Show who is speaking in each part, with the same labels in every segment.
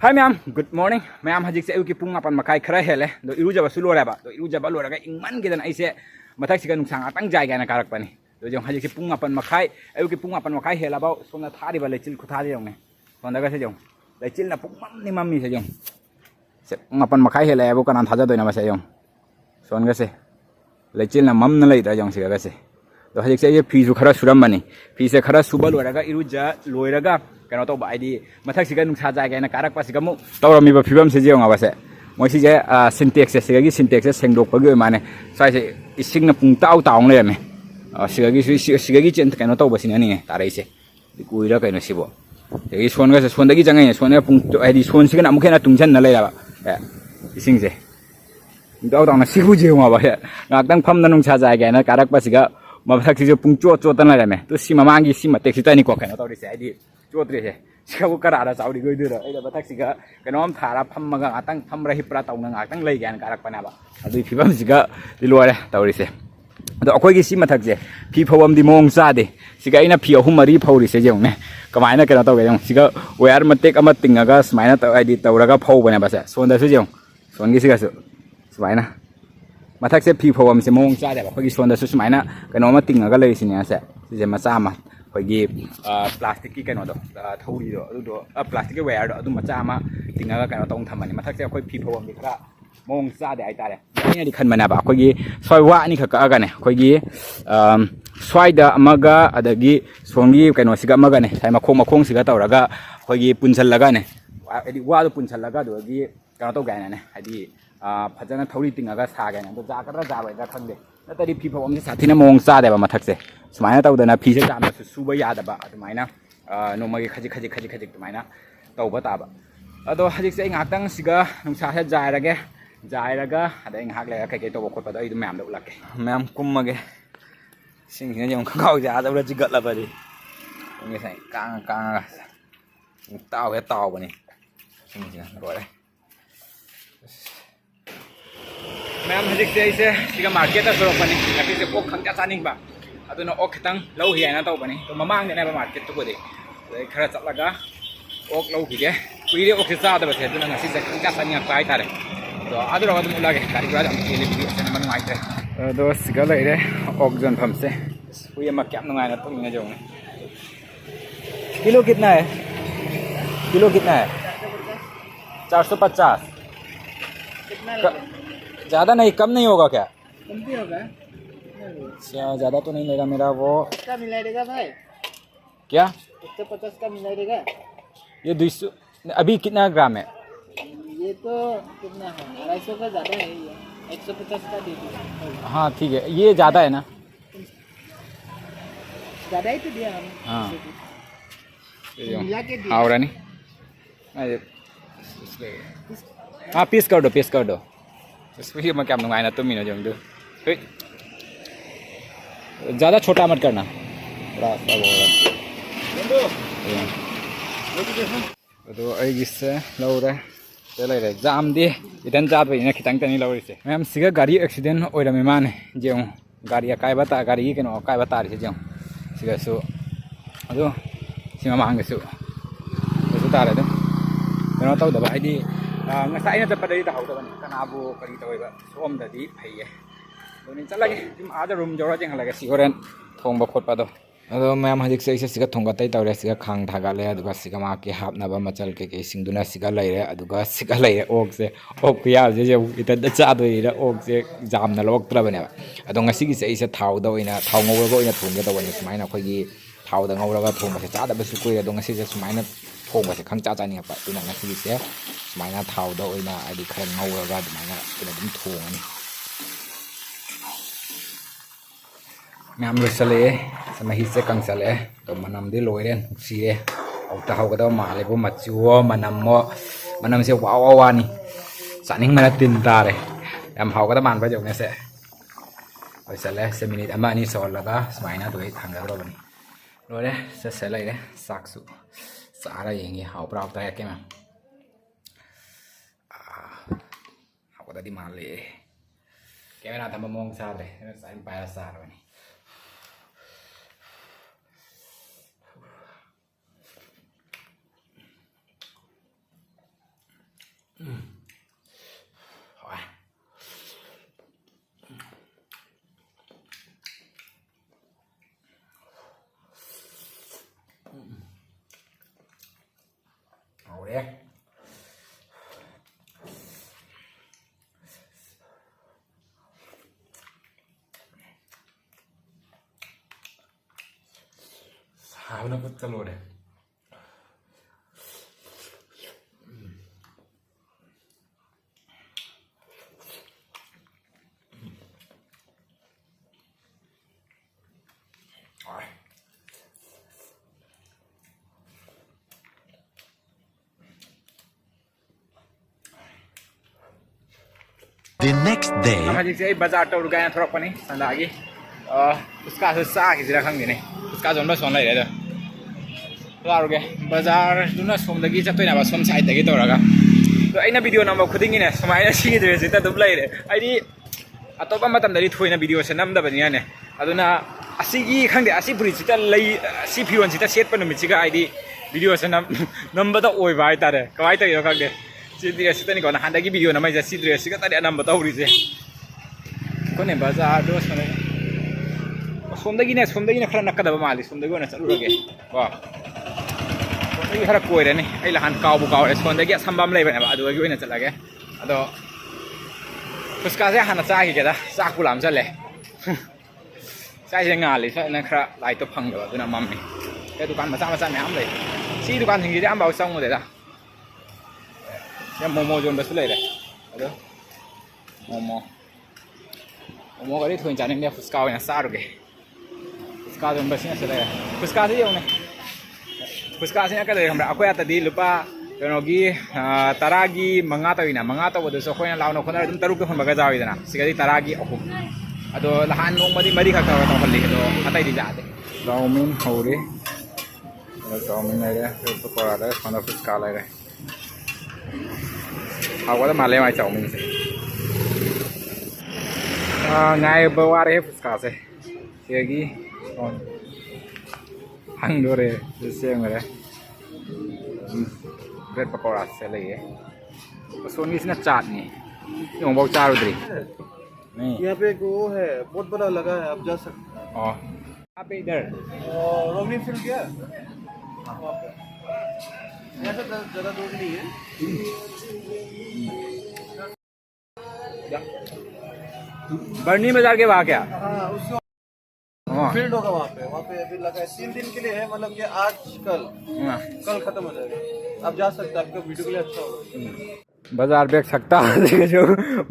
Speaker 1: Hi ma'am, good morning. Ma'am hajik se uki pung apan makai khara hele. Do iruja basu lora ba. Do iruja ba lora ga ingman gidan aise mathak sika nungsang atang jai ga na karak pani. Do jong hajik se pung apan makai uki pung apan makai hela ba sona thari ba lechil khuthari jong ne. Sonda ga se jong. Lechil na pung mam ni mammi se jong. Se pung apan makai hela ya bu kanan thaja do na ba se jong. Son ga se. Lechil na mam na lai da jong sika ga se. Do hajik se ye phi su khara suram mani. Phi se khara suba lora ga iruja loira ga kano to ba ID mathak siga nungsa ja ga na karak pa siga mu tawrami ba phibam se jeong abase moi si je syntax se siga gi syntax se sengdok pa gi mane sai se ising na pung taw taw le me siga gi chen kano to ba sin ani tarai se kuira kaino sibo e son ga se son da gi jangai son na pung ID son siga na mu khena tungchan na le ba ising se taw taw na sibu jeong aba ngak dang pham na nungsa ja ga na karak pa siga mathak siga pung cho cho tan la me to si mamangi si ma taxi tani ko kano to ri se ID Chotri he. Sikabu karara saudi go dura. Ida batak siga kanom thara phammaga atang phamra hipra tawnang atang lei gan karak panaba. Adu phibam siga diluare tawri se. Ado akoi gi si mathak je. Phi phawam di mong sa de. Siga ina phi ahum mari phawri se jong ne. Kamaina kena taw ge jong. Siga wire matek ama tingaga smaina taw ID tawraga phaw bane ba se. Sonda su jong. Son gi siga su. Smaina. Mathak se phi phawam se mong sa de ba. Khoi gi sonda su smaina kanoma tingaga lei sine se. Se macha ma Pagi plastik ki kano do thori do plastik ki wire do macha ama tinga kano tong thamani mathak se khoi phi phawam di khara mong sa de ai tare ni di khan mana ba khoi gi soi wa ni khaka ga ne khoi gi swai da amaga adagi songi kano siga amaga ne sai makhong siga tawraga khoi gi punchal laga ne edi wa do punchal laga do gi kano to ga ne adi phajana thori tinga ga sa ga ne do ja kadra ja bai ga khangde natari phi phawam se sathina mong sa de ba mathak se Smaina tahu dana phi se jam su suba ya da ba admaina no magi khaji admaina tahu bata ba ado hajik se ngakang siga nungsa se jairaga ada ing hak le kai to khot pa da idu ma'am da ulak ma'am kummage sing ne jong khau ja da ra jigat la ba di ngi sai kang taw ba ni sing ja ro le ma'am hajik se siga market da sorok pa ni tapi se ok khang ja saning ba aduna ok khitang lau hi na taw bani to mamang ne ba market to bode khara chatlaga ok lau hi ge kuire ok sa da ba se aduna ngasi se ka sani pai tare to adura wadum ulage kari gura am kele bi se man ngai te do siga lai re ok jon pham se kuye ma kyam ngai na to mi na jong kilo कितना है 450 कितना ज्यादा नहीं कम नहीं होगा क्या कम भी होगा ज्यादा तो नहीं लेगा मेरा वो इसका मिला देगा भाई क्या 150 का मिला देगा ये 200 अभी कितना ग्राम है ये तो कितना है 250 का ज्यादा है ये 150 का दे दीजिए हाँ ठीक है ये ज्यादा है ना ज्यादा ही तो दिया हमने हाँ और नहीं हाँ पीस कर दो इसमें मैं क्या मंगाया ना तुम ही ना जो ज़्यादा छोटा मत करना बड़ा तो ऐसे लौरे चले जाम दी इधन जात भाई खितंग तनी लौरी से मैम सिगा गाड़ी एक्सीडेंट ओरमे माने जो गाड़ी गाड़ी के नो अकाय बता रही जो सिगा सो अदो सिमा मांगसु सु तारे दो कनो तौ दबा आइदी ngasai na tapadai ta hawda ban kanabu kari toiba som da di phaiye donin chalage tim ada room jora jeng halaga si horen thongba khotpa do ado mayam hajik se siga thongga tai tawre siga khang thaga le aduga siga ma ke hapna ba machal ke singduna siga laire aduga siga laire ok se ok ya je ita da cha do ira ok se jam na lok tra bane ado ngasi gi se thau da oina thau ngau go oina thongga da wani sumaina khoi gi thau da ngau ra thongba se cha da ba su koi ado ngasi se sumaina thongba se khang cha cha ni pa tu na ngasi se sumaina thau da oina adi khang ngau ra da mana ina dum thong ani ma'am लोसले समही से कंसले तो मनम दे लोइरेन सीरे औता हौगदा माले बो मचुओ मनम से वानी सानिंग मना तिन तारे हम हौगदा मान बजो ने से लोसले से मिनिट अमा नि सोल लगा स्माइना दोइ थांगा रो बनी लोरे से लाइरे साक्सु सारा येंगे हाउ प्राउ ता के मैम हौगदा दि माले कैमरा थम मोंग सा दे साइन पाया सा बनी Ồ đấy. Sao nó vẫn talo đấy.
Speaker 2: The next day,
Speaker 1: हमारे जैसे बाजार टोर गए थोड़ा पनी संदागी उसका हिस्सा की जरा खंगे नहीं उसका जोन बस ऑनलाइन है तो लाओ गए बाजार दुना सोमदगी चतुई ना बस सोम साइड तक तो रगा तो आई ना वीडियो नंबर खुदिंगी ने समाये सी ड्रेस इतना दुबला ही रे आई अतोपा मतम दरी थोई ना वीडियो से नम दबनिया ने अदुना असीगी खंगे असी पुरी चिता लई असी फिरोन चिता सेट पर नुमिचिगा आई वीडियो से नंबर तो ओई बाय तारे कवाई तक यो खंगे ड्रेस तनी कोना हांदागी वीडियो नमाय जसी ड्रेस का तारे नंबर तो उरी से कोने बाजार दो सोमदगी ने खरा नक्कदब माली सोमदगी ना चलुरगे को सोमदगी खरा कोइरने आई लहान कावबु कावरे सोमदगी संबम लेबने अदुगी ओइना चलगे अदो फुसका से हाना चागिगेदा चाकु लाम चले चाइसे ngaली सना खरा लाइट तो फंगदो अदुना मम्मी के दुकान मचा मचा म्याम ले सी दुकान हिंगी आम बाउ चंगुदेदा या मोमो जोन बस ले रे अदो मोमो गरी थोइन जानिंग फुसका ओइना चारुगे फुसका जोन बस ने चले फुसका से योने फुसका से का ले हमरा अखोय आतदी लुपा कनोगी तरागी मंगा तवदो सो खोयना लाउनो खोना दum तरुक फनबगा जाविदना सिगदी तरागी अहुम अदो लहान नोमदी मरी खा तो हल्ली अदो अतै दि जादे चाउमिन हौरे चाउमिन लेरे तो परा ले खाना फुसका लेरे हावदा माले माइ चाउमिन से ngai baware फुसका से सेगी on hangdore सेंगरे ब्रेड पकौड़ा से लइए सोनी इसने चाट नहीं ये बहुत चार उधरी नहीं
Speaker 3: यहाँ पे एक वो है बहुत बड़ा लगा है आप जा सकते हैं
Speaker 1: यहाँ पे इधर
Speaker 3: रोमनी फील्ड क्या वहाँ पे ऐसा ज़्यादा दूर नहीं है
Speaker 1: बर्नी बाजार के वहाँ क्या
Speaker 3: हाँ उससे फील्ड होगा वहाँ पे अभी लगा है 3 दिन के लिए है मतलब कि आज कल खत्म हो जाएगा आप जा सकते हैं आपका वीडियो के लिए अच्छा होगा
Speaker 1: बाजार बेच सकता है जो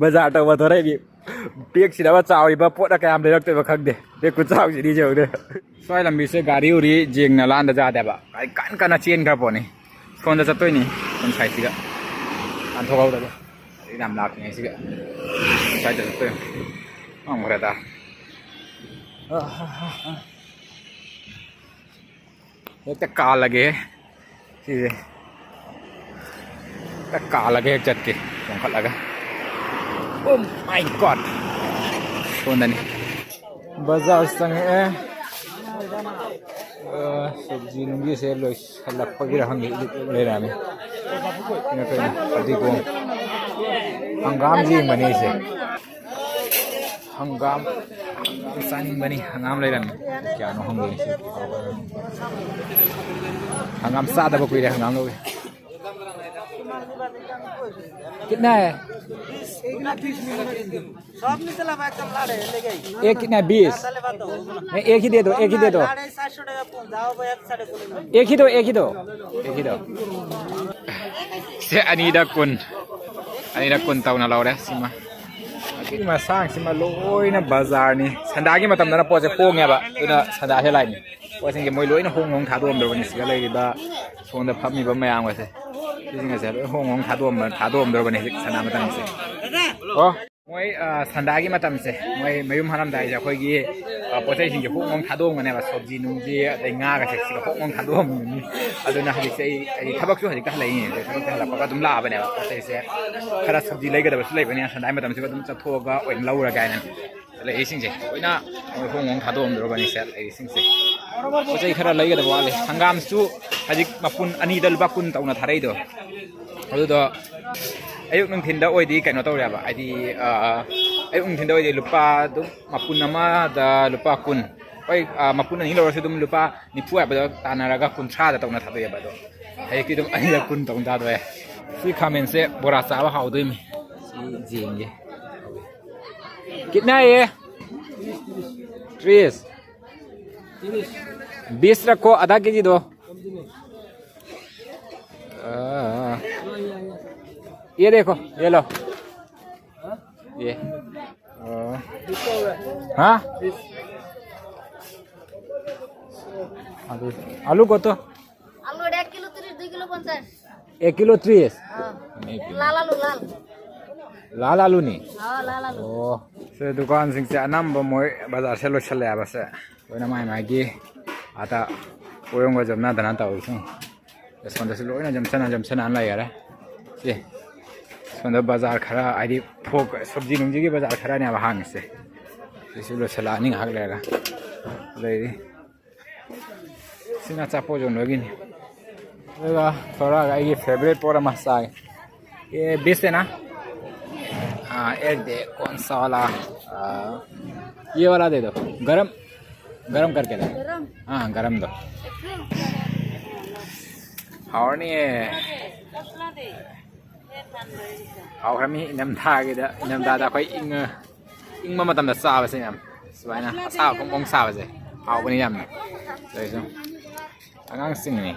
Speaker 1: बाजार तो वो थोड़ा भी पेक सिरा बा चावरी बा पोटा क्या हम ले रखते हैं खक दे बेक कुछ चाव सिरी जो दे सोई लंबी से गाड़ी उरी जेंग न लांड जा दे बा कान चेन कर पोने फोन दा चतोय नि कोन साइड सिगा कान थोगाव दा नाम लाख नहीं सिगा साइड दा चतोय हम घरदा एक का लगे चीज़े का लगे एक चटके कौन लगा ओ माय गॉड कौन नहीं बाजार संगे सब्जी नुंगी से लो हल्ला पगी रहंगे ले रहा मैं इन्हें तो अभी को हंगाम जी बने से हंगाम सानी बनी हंगाम ले रहा मैं क्या नो हंगे हंगाम सादा बकोई रहे हंगाम लोगे कितना है एक कितना 20 नहीं एक ही दे दो एक ही दो से अनीदा कुन ताउना लाउरे सिमा अकिन मा सांग सिमा लोइना बाजार नि संदागी मतमना पोसे होंगेबा तुना संदा हे लाइन पोसिंगे मोय लोइना होंगों थादोम दरबनि सिगा लेबा सोंदा फमिबा मयाम गसे सिंगा से होंगों थादोम दरबनि सना मतम से ओ मोय संदागी मतम से मोय मयुम हनम दाइ अखोयगी पोसै सिंगे होंगों थादोम गनेबा सब्जी नुंजी अदै nga ga सिगा होंगों थादोम नि अदुना हजि से ai थबकसु हजि का लाइ नि थबक का लपका दुम ला बने पोसै से खरा सब्जी लेगदब सु लेबनि संदाई मतम से दुम चथोगा ओइन लौरा गायना ले इसिंग से ओइना होंगों थादोम दरबनि से इसिंग से पोसै खरा लेगदब वाले हंगाम सु हजि मपुन अनि दल बाकुन तौना थारै दो अदुदो ayuk nung thinda oidi kaino tawreba adi ayuk nung thinda oidi lupa dum mapun nama da lupa kun oi mapun ani lor su dum lupa nipu ba do tanaraga kun thra da tawna thado ba do ayuk ki dum ani da kun tawng da do si khamen se bora sa ba haudoi mi si jing ye कितना है ये 30 20 रखो आधा KG दो ये देखो ये लो ये हाँ आलू को तो
Speaker 2: आलू 1 किलो 30 2 किलो 50
Speaker 1: 1 किलो 30
Speaker 2: लाल आलू
Speaker 1: लाल आलू नहीं
Speaker 2: लाल आलू
Speaker 1: oh se dukan sing se anam ba moi bazar se lo chale ba se toina mai mai gi ata oyong ga jamna dana ta oi sing sonda se loina jam sana an la yara ye sonda bazar khara ai phok sabji nungji gi bazar khara ne ba hang se se lo chala ning hak le ga le sina cha po jon login ga thora ga gi favorite pora masai ye bese na एक दे कौन सा वाला ये वाला दे दो गरम गरम करके दो हाँ गरम दो और नहीं और हमें नम था कि दा नम दादा कोई इंग में मतलब साव से नम सवाई ना साव कौन साव से और बनी नम तो इसमें अंगांग सिंग नहीं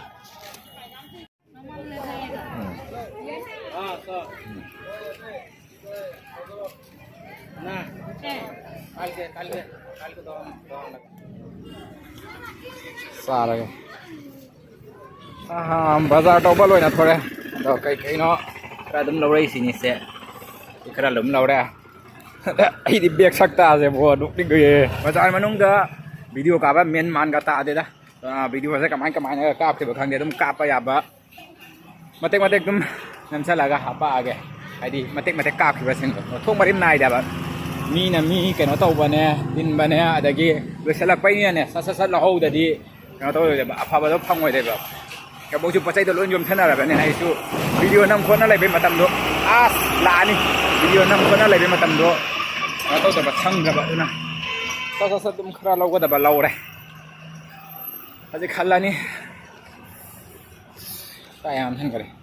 Speaker 1: सारा के हाँ बाजार टॉपल होना थोड़े तो कई कई नो रादम लौड़े इसी निसे इकरा लुम लौड़े इधर बैग सकता है वो दुखी गए बाजार मनुंग का वीडियो का बा मेन मान का ता दे दा वीडियो से कमाई कमाई का काप के बखांगे तुम काप या बा मतेक मतेक तुम नमसा लगा हापा आगे आदि मतेक मतेक काप के बसिंग तो थोंग मरिम नाई दाมีนะมีแกน้อเต้าบะเนี่ยดินบะเนี่ยอะดะกี้เวสลักไปเนี่ยซัดละฮู้ดะดิแกน้อเต้าเลยแบบอาภาบะต้องพังไว้ได้แบบแกบ่จุปัจจัยตัวล้นยมท่านอะไรแบบนี้ไอ้ชูวิดีโอนำคนอะไรเป็นมาตำโดลานี่วิดีโอนำคนอะไรเป็นมาตำโดแกน้อเต้าจะแบบช่างกับนะซัดตุ้มคราเราก็จะแบบเราเลยอาจจะคันละนี่ตายามท่านกันเลย